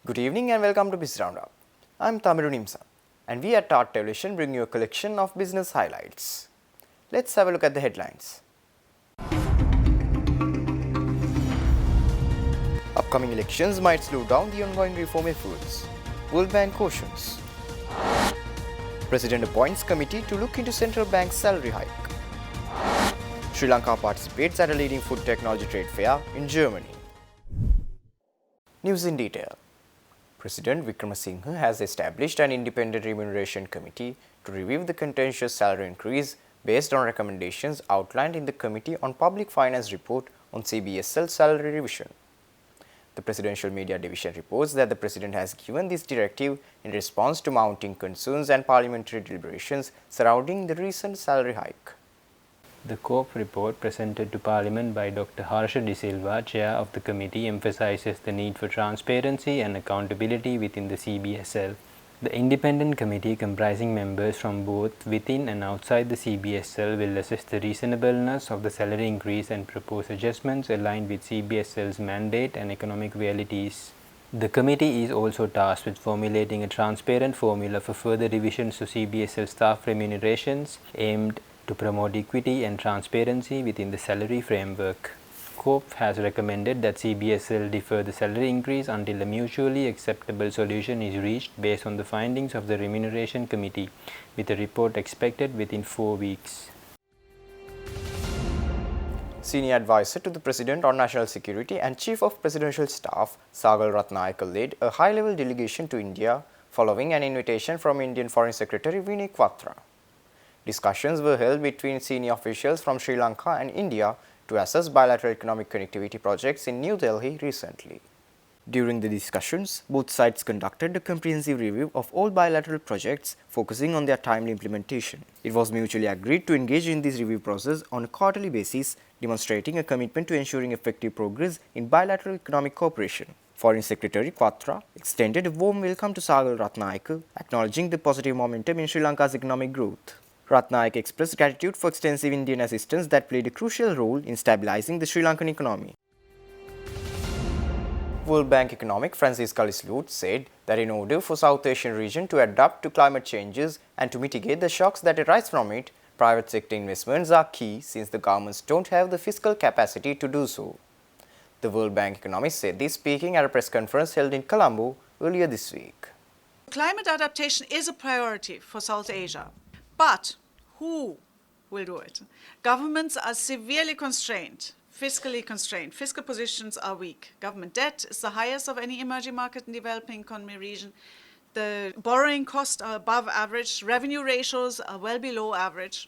Good evening and welcome to Biz RoundUp. I'm Tamiru Nimsa and we at Tart Television bring you a collection of business highlights. Let's have a look at the headlines. Upcoming elections might slow down the ongoing reform efforts. World Bank cautions. President appoints committee to look into central bank's salary hike. Sri Lanka participates at a leading food technology trade fair in Germany. News in detail. President Wickremesinghe has established an independent remuneration committee to review the contentious salary increase based on recommendations outlined in the Committee on Public Finance report on CBSL salary revision. The Presidential Media Division reports that the President has given this directive in response to mounting concerns and parliamentary deliberations surrounding the recent salary hike. The COP report presented to Parliament by Dr. Harsha De Silva, Chair of the committee, emphasizes the need for transparency and accountability within the CBSL. The independent committee, comprising members from both within and outside the CBSL, will assess the reasonableness of the salary increase and propose adjustments aligned with CBSL's mandate and economic realities. The committee is also tasked with formulating a transparent formula for further revisions to CBSL staff remunerations aimed to promote equity and transparency within the salary framework. COP has recommended that CBSL defer the salary increase until a mutually acceptable solution is reached based on the findings of the Remuneration Committee, with a report expected within 4 weeks. Senior advisor to the President on National Security and Chief of Presidential Staff Sagal Ratnayake led a high-level delegation to India following an invitation from Indian Foreign Secretary Vinay Quatra. Discussions were held between senior officials from Sri Lanka and India to assess bilateral economic connectivity projects in New Delhi recently. During the discussions, both sides conducted a comprehensive review of all bilateral projects, focusing on their timely implementation. It was mutually agreed to engage in this review process on a quarterly basis, demonstrating a commitment to ensuring effective progress in bilateral economic cooperation. Foreign Secretary Quatra extended a warm welcome to Sagal Ratnayake, acknowledging the positive momentum in Sri Lanka's economic growth. Ratnayake expressed gratitude for extensive Indian assistance that played a crucial role in stabilizing the Sri Lankan economy. World Bank economic Francisca Lislut said that in order for South Asian region to adapt to climate changes and to mitigate the shocks that arise from it, private sector investments are key since the governments don't have the fiscal capacity to do so. The World Bank economist said this speaking at a press conference held in Colombo earlier this week. Climate adaptation is a priority for South Asia. But who will do it? Governments are severely constrained, fiscally constrained. Fiscal positions are weak. Government debt is the highest of any emerging market and developing economy region. The borrowing costs are above average. Revenue ratios are well below average.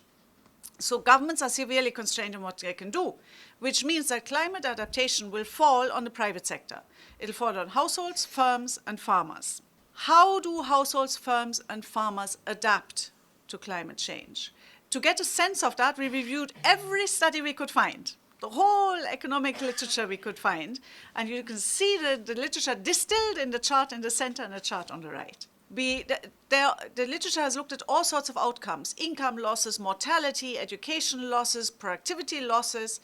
So governments are severely constrained in what they can do, which means that climate adaptation will fall on the private sector. It'll fall on households, firms, and farmers. How do households, firms, and farmers adapt to climate change? To get a sense of that, we reviewed every study we could find, the whole economic literature we could find, and you can see the literature distilled in the chart in the center and the chart on the right. The literature has looked at all sorts of outcomes: income losses, mortality, education losses, productivity losses,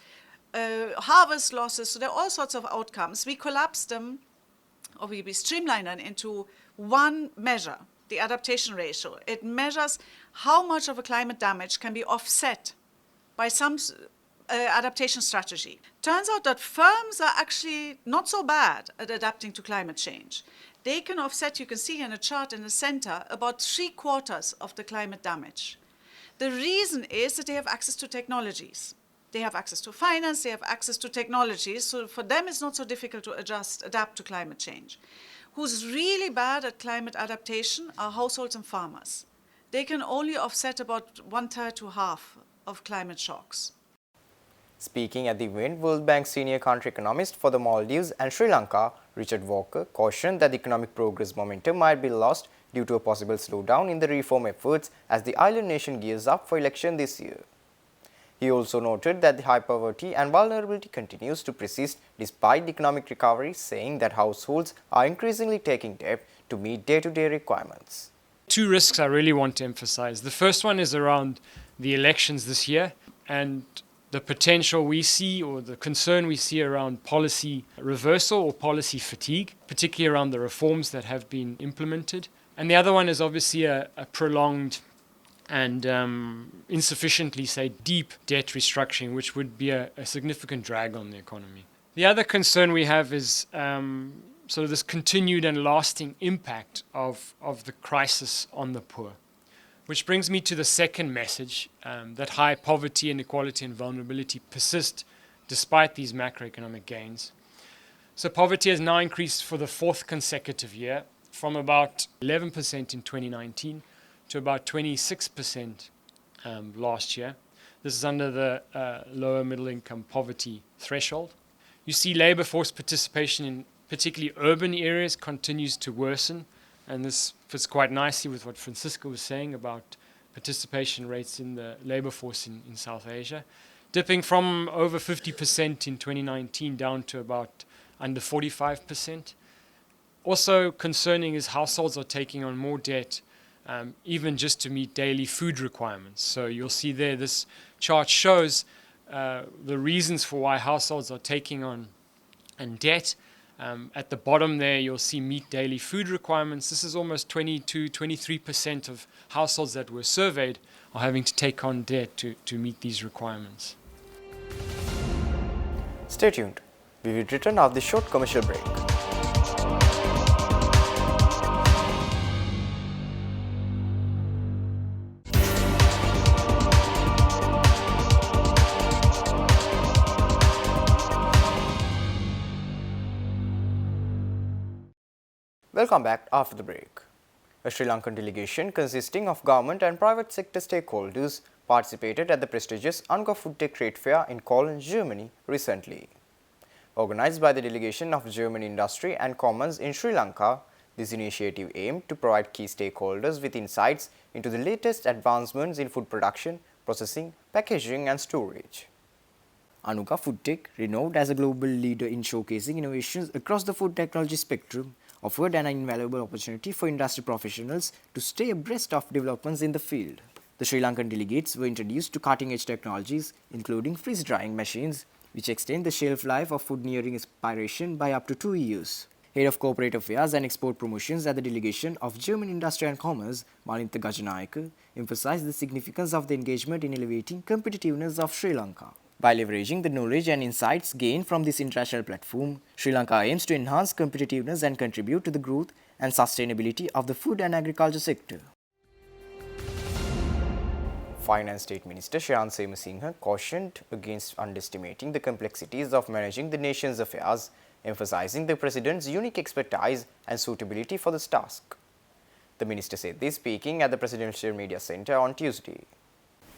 harvest losses. So there are all sorts of outcomes. We collapsed them, or we streamlined them into one measure: the adaptation ratio. It measures how much of a climate damage can be offset by some adaptation strategy. Turns out that firms are actually not so bad at adapting to climate change. They can offset, you can see in a chart in the center, about 3/4 of the climate damage. The reason is that they have access to technologies. They have access to finance, they have access to technologies, so for them it's not so difficult to adapt to climate change. Who's really bad at climate adaptation are households and farmers. They can only offset about 1/3 to half of climate shocks. Speaking at the event, World Bank senior country economist for the Maldives and Sri Lanka, Richard Walker, cautioned that the economic progress momentum might be lost due to a possible slowdown in the reform efforts as the island nation gears up for election this year. He also noted that the high poverty and vulnerability continues to persist despite the economic recovery, saying that households are increasingly taking debt to meet day-to-day requirements. Two risks I really want to emphasize. The first one is around the elections this year, and the potential we see or the concern we see around policy reversal or policy fatigue, particularly around the reforms that have been implemented. And the other one is obviously a prolonged and insufficiently, say, deep debt restructuring, which would be a significant drag on the economy. The other concern we have is sort of this continued and lasting impact of the crisis on the poor. Which brings me to the second message, that high poverty, inequality and vulnerability persist despite these macroeconomic gains. So poverty has now increased for the fourth consecutive year from about 11% in 2019 to about 26% last year. This is under the lower middle income poverty threshold. You see labour force participation in particularly urban areas continues to worsen, and this fits quite nicely with what Francisco was saying about participation rates in the labour force in South Asia, dipping from over 50% in 2019 down to about under 45%. Also concerning is households are taking on more debt, even just to meet daily food requirements. So you'll see there, this chart shows the reasons for why households are taking on debt. At the bottom there, you'll see meet daily food requirements. This is almost 23% of households that were surveyed are having to take on debt to meet these requirements. Stay tuned. We will return after the short commercial break. Welcome back after the break. A Sri Lankan delegation consisting of government and private sector stakeholders participated at the prestigious UNGA Food Tech Trade Fair in Cologne, Germany recently. Organized by the Delegation of German Industry and Commerce in Sri Lanka, this initiative aimed to provide key stakeholders with insights into the latest advancements in food production, processing, packaging and storage. UNGA Food Tech, renowned as a global leader in showcasing innovations across the food technology spectrum, offered an invaluable opportunity for industry professionals to stay abreast of developments in the field. The Sri Lankan delegates were introduced to cutting-edge technologies, including freeze-drying machines, which extend the shelf life of food nearing expiration by up to 2 years. Head of Corporate Affairs and Export Promotions at the Delegation of German Industry and Commerce, Malinta Gajanayaka, emphasized the significance of the engagement in elevating competitiveness of Sri Lanka. By leveraging the knowledge and insights gained from this international platform, Sri Lanka aims to enhance competitiveness and contribute to the growth and sustainability of the food and agriculture sector. Finance State Minister Shayan Semasinghe cautioned against underestimating the complexities of managing the nation's affairs, emphasizing the President's unique expertise and suitability for this task. The minister said this speaking at the Presidential Media Center on Tuesday.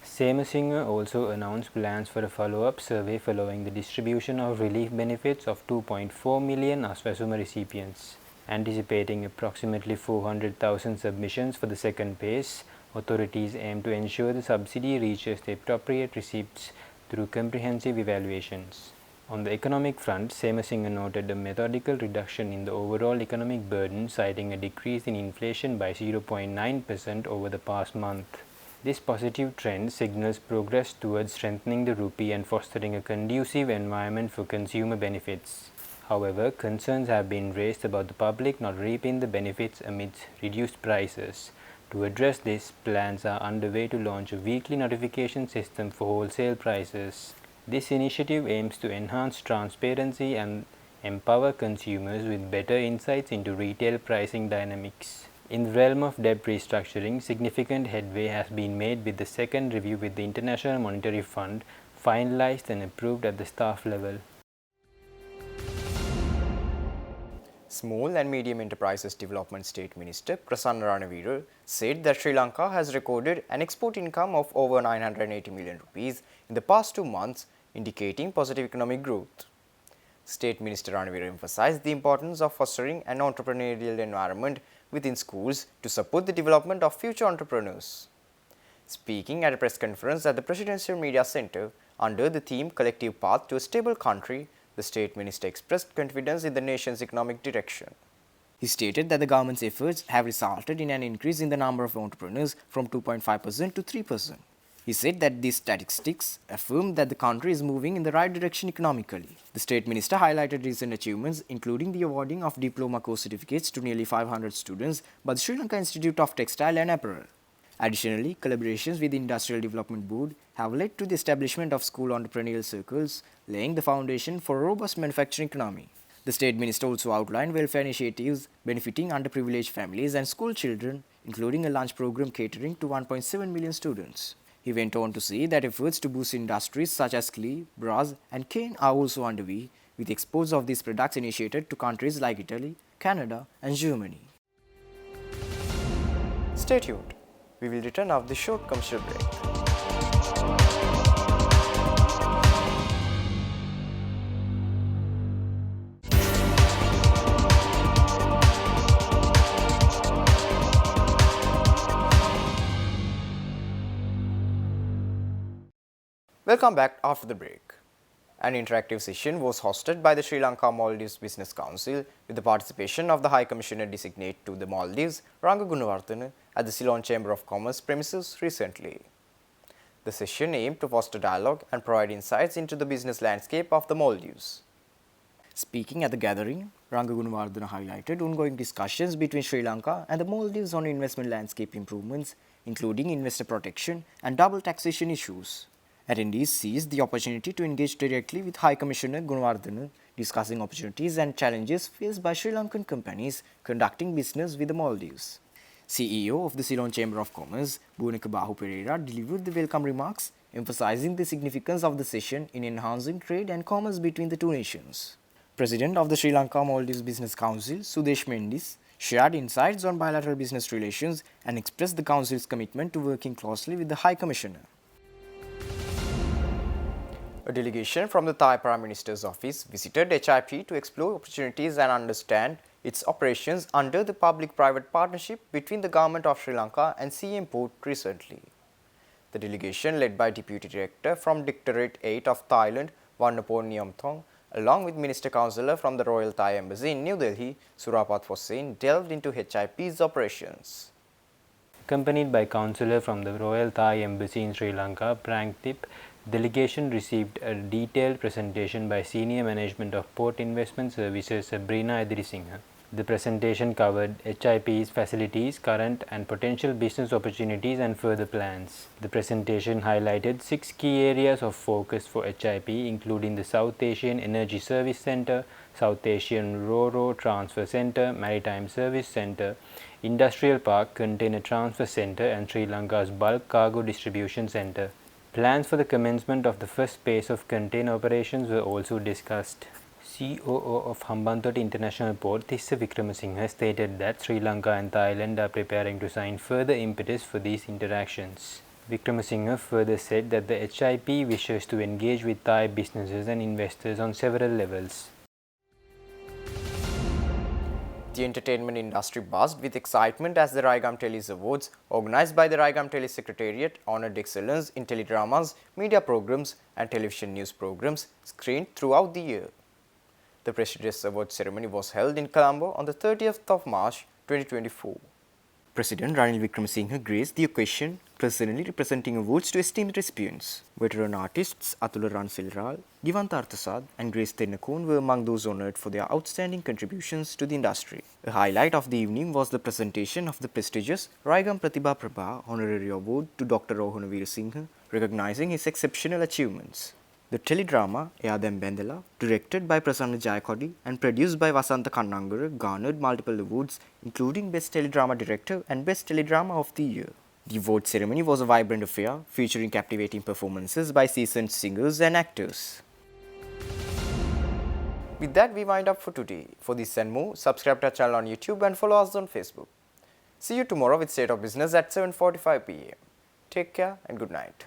Semasinghe also announced plans for a follow-up survey following the distribution of relief benefits of 2.4 million Aswasuma recipients. Anticipating approximately 400,000 submissions for the second phase, authorities aim to ensure the subsidy reaches the appropriate recipients through comprehensive evaluations. On the economic front, Semasinghe noted a methodical reduction in the overall economic burden, citing a decrease in inflation by 0.9% over the past month. This positive trend signals progress towards strengthening the rupee and fostering a conducive environment for consumer benefits. However, concerns have been raised about the public not reaping the benefits amidst reduced prices. To address this, plans are underway to launch a weekly notification system for wholesale prices. This initiative aims to enhance transparency and empower consumers with better insights into retail pricing dynamics. In the realm of debt restructuring, significant headway has been made with the second review with the International Monetary Fund finalized and approved at the staff level. Small and Medium Enterprises Development State Minister Prasanna Ranawira said that Sri Lanka has recorded an export income of over 980 million rupees in the past 2 months, indicating positive economic growth. State Minister Ranawira emphasized the importance of fostering an entrepreneurial environment within schools to support the development of future entrepreneurs. Speaking at a press conference at the Presidential Media Center under the theme Collective Path to a Stable Country, the State Minister expressed confidence in the nation's economic direction. He stated that the government's efforts have resulted in an increase in the number of entrepreneurs from 2.5% to 3%. He said that these statistics affirm that the country is moving in the right direction economically. The State Minister highlighted recent achievements, including the awarding of diploma course certificates to nearly 500 students by the Sri Lanka Institute of Textile and Apparel. Additionally, collaborations with the Industrial Development Board have led to the establishment of school entrepreneurial circles, laying the foundation for a robust manufacturing economy. The State Minister also outlined welfare initiatives benefiting underprivileged families and school children, including a lunch program catering to 1.7 million students. He went on to say that efforts to boost industries such as clay, brass, and cane are also underway, with exports of these products initiated to countries like Italy, Canada, and Germany. Stay tuned. We will return after the short commercial break. Welcome back after the break. An interactive session was hosted by the Sri Lanka Maldives Business Council with the participation of the High Commissioner Designate to the Maldives, Ranga Gunawardena, at the Ceylon Chamber of Commerce premises recently. The session aimed to foster dialogue and provide insights into the business landscape of the Maldives. Speaking at the gathering, Ranga Gunawardena highlighted ongoing discussions between Sri Lanka and the Maldives on investment landscape improvements, including investor protection and double taxation issues. Attendees seized the opportunity to engage directly with High Commissioner Gunawardena, discussing opportunities and challenges faced by Sri Lankan companies conducting business with the Maldives. CEO of the Ceylon Chamber of Commerce, Buneka Bahu Pereira, delivered the welcome remarks, emphasizing the significance of the session in enhancing trade and commerce between the two nations. President of the Sri Lanka Maldives Business Council, Sudesh Mendis, shared insights on bilateral business relations and expressed the Council's commitment to working closely with the High Commissioner. A delegation from the Thai Prime Minister's office visited HIP to explore opportunities and understand its operations under the public-private partnership between the Government of Sri Lanka and CM Port recently. The delegation, led by Deputy Director from Directorate 8 of Thailand, Wannapol Niamthong, along with Minister Councillor from the Royal Thai Embassy in New Delhi, Surapat Hossain, delved into HIP's operations. Accompanied by Councillor from the Royal Thai Embassy in Sri Lanka, Prangtip, delegation received a detailed presentation by Senior Management of Port Investment Services Sabrina Edirisinghe. The presentation covered HIP's facilities, current and potential business opportunities and further plans. The presentation highlighted 6 key areas of focus for HIP, including the South Asian Energy Service Centre, South Asian Ro-Ro Transfer Centre, Maritime Service Centre, Industrial Park Container Transfer Centre and Sri Lanka's Bulk Cargo Distribution Centre. Plans for the commencement of the first phase of container operations were also discussed. COO of Hambantota International Port, Thissa Wickramasinghe, stated that Sri Lanka and Thailand are preparing to sign further impetus for these interactions. Wickramasinghe further said that the HIP wishes to engage with Thai businesses and investors on several levels. The entertainment industry buzzed with excitement as the Raigam Telis Awards, organized by the Raigam Telis Secretariat, honored excellence in teledramas, media programs and television news programs screened throughout the year. The prestigious award ceremony was held in Colombo on the 30th of March 2024. President Ranil Wickramasinghe graced the occasion, personally representing awards to esteemed recipients. Veteran artists Atula Ransilral, Givanta Arthasad and Grace Tennakon were among those honoured for their outstanding contributions to the industry. A highlight of the evening was the presentation of the prestigious Raigam Pratibha Prabha Honorary Award to Dr. Rohana Veerasinghe, recognizing his exceptional achievements. The teledrama Eyadam Bendela, directed by Prasanna Jayakodi and produced by Vasantha Kannangara, garnered multiple awards, including Best Teledrama Director and Best Teledrama of the Year. The award ceremony was a vibrant affair, featuring captivating performances by seasoned singers and actors. With that, we wind up for today. For this and more, subscribe to our channel on YouTube and follow us on Facebook. See you tomorrow with State of Business at 7:45 p.m. Take care and good night.